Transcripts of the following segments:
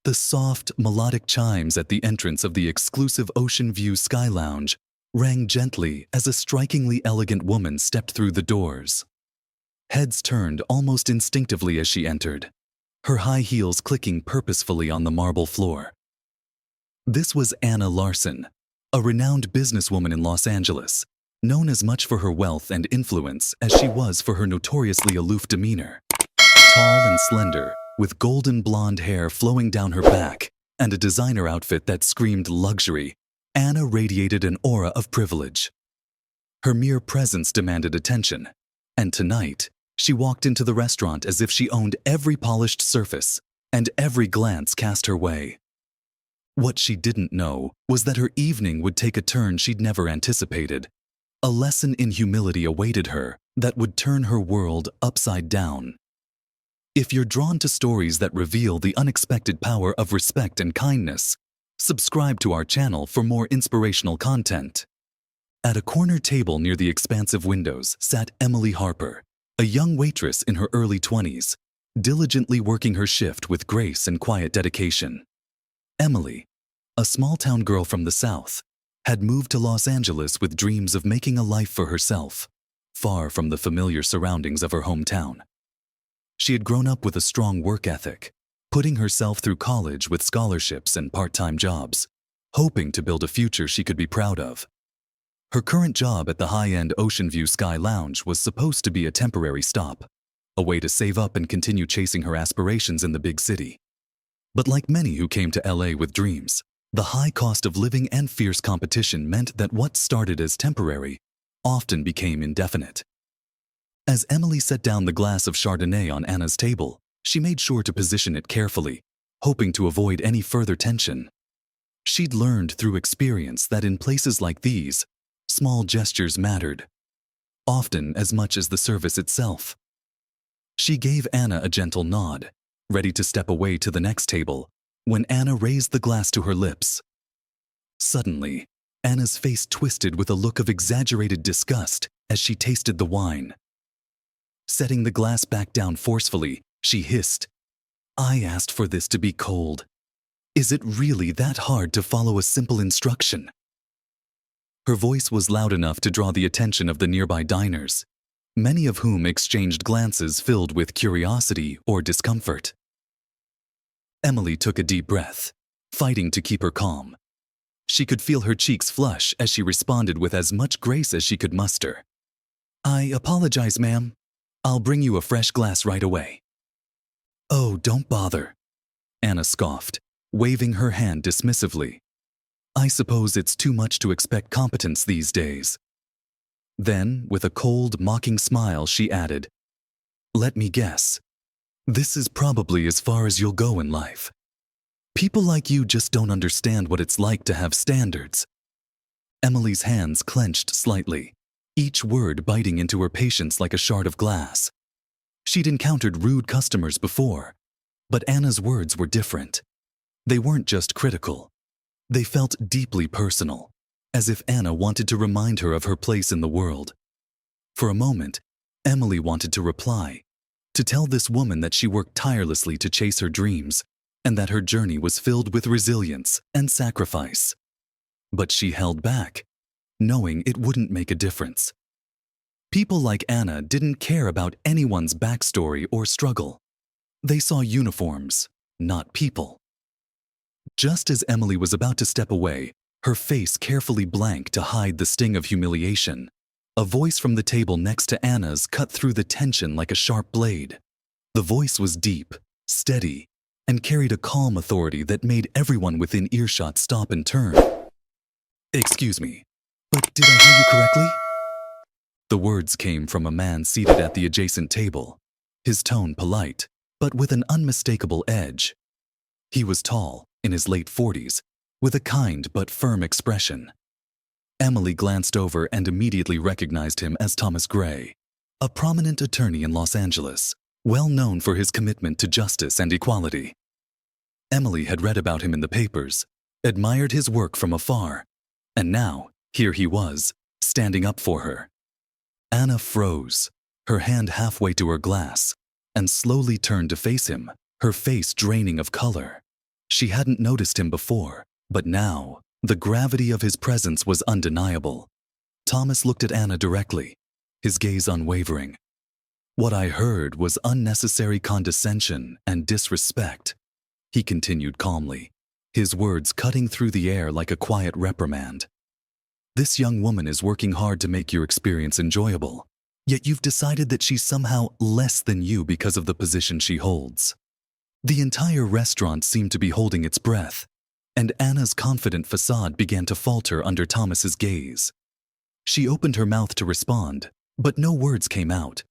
The soft, melodic chimes at the entrance of the exclusive Ocean View Sky Lounge rang gently as a strikingly elegant woman stepped through the doors. Heads turned almost instinctively as she entered, her high heels clicking purposefully on the marble floor. This was Anna Larson, a renowned businesswoman in Los Angeles, known as much for her wealth and influence as she was for her notoriously aloof demeanor. Tall and slender, with golden blonde hair flowing down her back and a designer outfit that screamed luxury, Anna radiated an aura of privilege. Her mere presence demanded attention, and tonight, she walked into the restaurant as if she owned every polished surface and every glance cast her way. What she didn't know was that her evening would take a turn she'd never anticipated. A lesson in humility awaited her that would turn her world upside down. If you're drawn to stories that reveal the unexpected power of respect and kindness, subscribe to our channel for more inspirational content. At a corner table near the expansive windows sat Emily Harper, a young waitress in her early 20s, diligently working her shift with grace and quiet dedication. Emily, a small-town girl from the South, had moved to Los Angeles with dreams of making a life for herself, far from the familiar surroundings of her hometown. She had grown up with a strong work ethic, putting herself through college with scholarships and part-time jobs, hoping to build a future she could be proud of. Her current job at the high-end Ocean View Sky Lounge was supposed to be a temporary stop, a way to save up and continue chasing her aspirations in the big city. But like many who came to LA with dreams, the high cost of living and fierce competition meant that what started as temporary often became indefinite. As Emily set down the glass of Chardonnay on Anna's table, she made sure to position it carefully, hoping to avoid any further tension. She'd learned through experience that in places like these, small gestures mattered, often as much as the service itself. She gave Anna a gentle nod, ready to step away to the next table, when Anna raised the glass to her lips. Suddenly, Anna's face twisted with a look of exaggerated disgust as she tasted the wine. Setting the glass back down forcefully, she hissed, "I asked for this to be cold. Is it really that hard to follow a simple instruction?" Her voice was loud enough to draw the attention of the nearby diners, many of whom exchanged glances filled with curiosity or discomfort. Emily took a deep breath, fighting to keep her calm. She could feel her cheeks flush as she responded with as much grace as she could muster. "I apologize, ma'am. I'll bring you a fresh glass right away." "Oh, don't bother," Anna scoffed, waving her hand dismissively. "I suppose it's too much to expect competence these days." Then, with a cold, mocking smile, she added, "Let me guess. This is probably as far as you'll go in life. People like you just don't understand what it's like to have standards." Emily's hands clenched slightly, each word biting into her patience like a shard of glass. She'd encountered rude customers before, but Anna's words were different. They weren't just critical. They felt deeply personal, as if Anna wanted to remind her of her place in the world. For a moment, Emily wanted to reply, to tell this woman that she worked tirelessly to chase her dreams, and that her journey was filled with resilience and sacrifice. But she held back, knowing it wouldn't make a difference. People like Anna didn't care about anyone's backstory or struggle. They saw uniforms, not people. Just as Emily was about to step away, her face carefully blank to hide the sting of humiliation, a voice from the table next to Anna's cut through the tension like a sharp blade. The voice was deep, steady, and carried a calm authority that made everyone within earshot stop and turn. "Excuse me, but did I hear you correctly?" The words came from a man seated at the adjacent table, his tone polite, but with an unmistakable edge. He was tall, in his late 40s, with a kind but firm expression. Emily glanced over and immediately recognized him as Thomas Gray, a prominent attorney in Los Angeles, well known for his commitment to justice and equality. Emily had read about him in the papers, admired his work from afar, and now, here he was, standing up for her. Anna froze, her hand halfway to her glass, and slowly turned to face him, her face draining of color. She hadn't noticed him before, but now, the gravity of his presence was undeniable. Thomas looked at Anna directly, his gaze unwavering. What I heard was unnecessary condescension and disrespect, he continued calmly, his words cutting through the air like a quiet reprimand. This young woman is working hard to make your experience enjoyable, yet you've decided that she's somehow less than you because of the position she holds. The entire restaurant seemed to be holding its breath, and Anna's confident facade began to falter under Thomas's gaze. She opened her mouth to respond, but no words came out.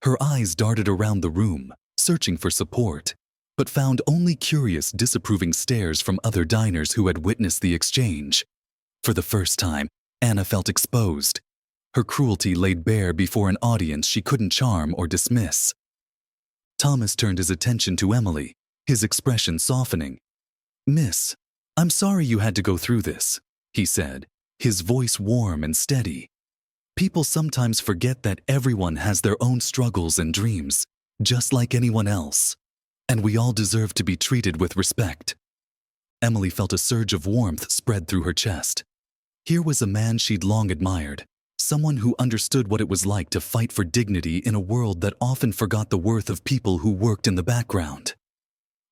Her eyes darted around the room, searching for support, but found only curious, disapproving stares from other diners who had witnessed the exchange. For the first time, Anna felt exposed, her cruelty laid bare before an audience she couldn't charm or dismiss. Thomas turned his attention to Emily, his expression softening. "Miss, I'm sorry you had to go through this," he said, his voice warm and steady. "People sometimes forget that everyone has their own struggles and dreams, just like anyone else, and we all deserve to be treated with respect." Emily felt a surge of warmth spread through her chest. Here was a man she'd long admired, someone who understood what it was like to fight for dignity in a world that often forgot the worth of people who worked in the background.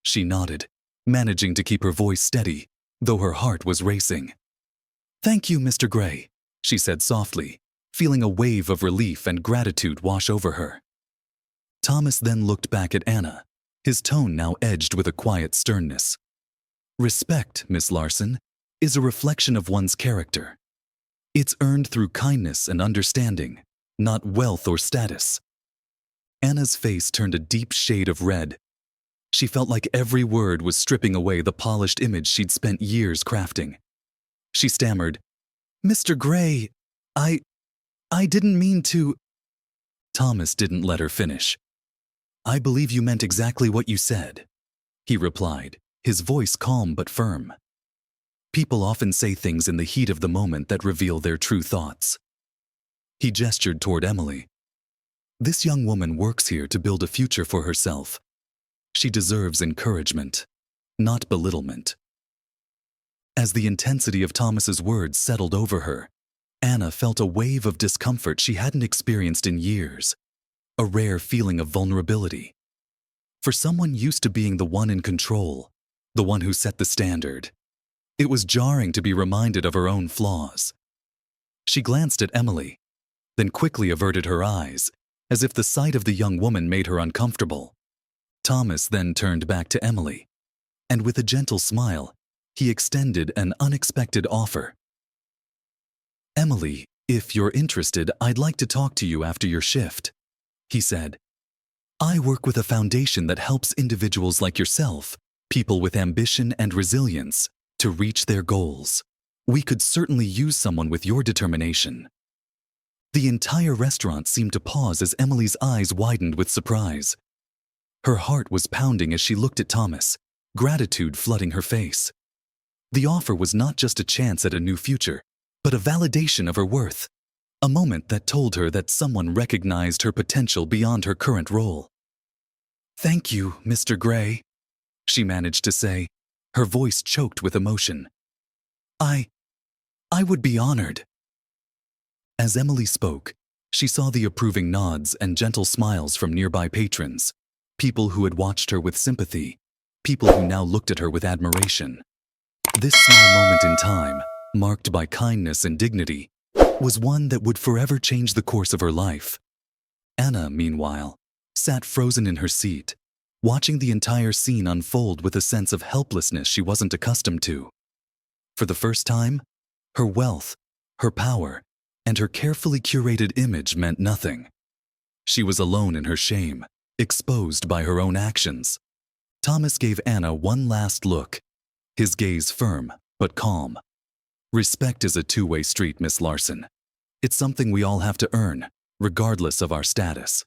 She nodded, managing to keep her voice steady, though her heart was racing. "Thank you, Mr. Gray," she said softly, feeling a wave of relief and gratitude wash over her. Thomas then looked back at Anna, his tone now edged with a quiet sternness. "Respect, Miss Larson, is a reflection of one's character. It's earned through kindness and understanding, not wealth or status." Anna's face turned a deep shade of red. She felt like every word was stripping away the polished image she'd spent years crafting. She stammered, "Mr. Gray, I didn't mean to—" Thomas didn't let her finish. "I believe you meant exactly what you said," he replied, his voice calm but firm. "People often say things in the heat of the moment that reveal their true thoughts." He gestured toward Emily. "This young woman works here to build a future for herself. She deserves encouragement, not belittlement." As the intensity of Thomas's words settled over her, Anna felt a wave of discomfort she hadn't experienced in years, a rare feeling of vulnerability. For someone used to being the one in control, the one who set the standard, it was jarring to be reminded of her own flaws. She glanced at Emily, then quickly averted her eyes, as if the sight of the young woman made her uncomfortable. Thomas then turned back to Emily, and with a gentle smile, he extended an unexpected offer. "Emily, if you're interested, I'd like to talk to you after your shift," he said. "I work with a foundation that helps individuals like yourself, people with ambition and resilience, to reach their goals. We could certainly use someone with your determination." The entire restaurant seemed to pause as Emily's eyes widened with surprise. Her heart was pounding as she looked at Thomas, gratitude flooding her face. The offer was not just a chance at a new future, but a validation of her worth, a moment that told her that someone recognized her potential beyond her current role. "Thank you, Mr. Gray," she managed to say, her voice choked with emotion. I would be honored." As Emily spoke, she saw the approving nods and gentle smiles from nearby patrons, people who had watched her with sympathy, people who now looked at her with admiration. This small moment in time, marked by kindness and dignity, was one that would forever change the course of her life. Anna, meanwhile, sat frozen in her seat, watching the entire scene unfold with a sense of helplessness she wasn't accustomed to. For the first time, her wealth, her power, and her carefully curated image meant nothing. She was alone in her shame, exposed by her own actions. Thomas gave Anna one last look, his gaze firm but calm. "Respect is a two-way street, Miss Larson. It's something we all have to earn, regardless of our status."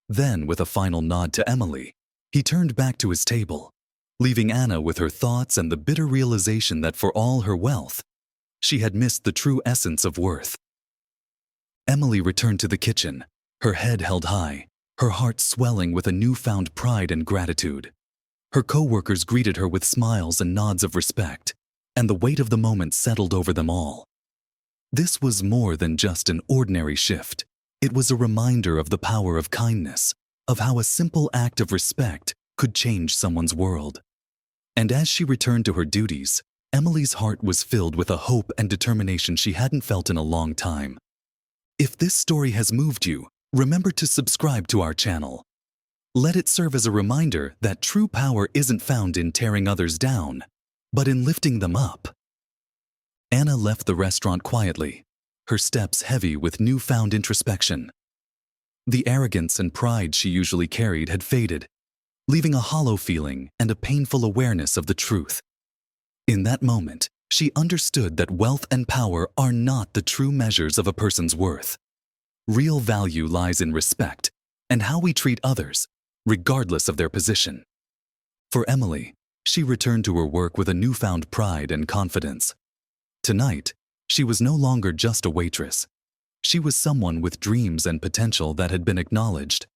Then, with a final nod to Emily, he turned back to his table, leaving Anna with her thoughts and the bitter realization that for all her wealth, she had missed the true essence of worth. Emily returned to the kitchen, her head held high, her heart swelling with a newfound pride and gratitude. Her co-workers greeted her with smiles and nods of respect, and the weight of the moment settled over them all. This was more than just an ordinary shift. It was a reminder of the power of kindness, of how a simple act of respect could change someone's world. And as she returned to her duties, Emily's heart was filled with a hope and determination she hadn't felt in a long time. If this story has moved you, remember to subscribe to our channel. Let it serve as a reminder that true power isn't found in tearing others down, but in lifting them up. Anna left the restaurant quietly, her steps heavy with newfound introspection. The arrogance and pride she usually carried had faded, leaving a hollow feeling and a painful awareness of the truth. In that moment, she understood that wealth and power are not the true measures of a person's worth. Real value lies in respect and how we treat others, regardless of their position. For Emily, she returned to her work with a newfound pride and confidence. Tonight, she was no longer just a waitress. She was someone with dreams and potential that had been acknowledged.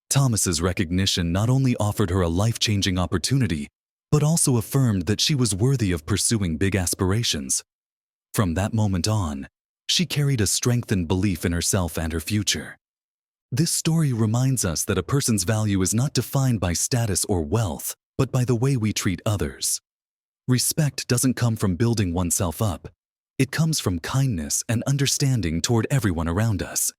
Thomas's recognition not only offered her a life-changing opportunity, but also affirmed that she was worthy of pursuing big aspirations. From that moment on, she carried a strengthened belief in herself and her future. This story reminds us that a person's value is not defined by status or wealth, but by the way we treat others. Respect doesn't come from building oneself up. It comes from kindness and understanding toward everyone around us.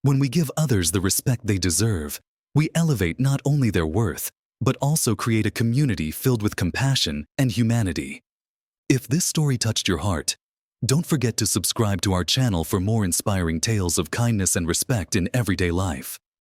When we give others the respect they deserve, we elevate not only their worth, but also create a community filled with compassion and humanity. If this story touched your heart, don't forget to subscribe to our channel for more inspiring tales of kindness and respect in everyday life.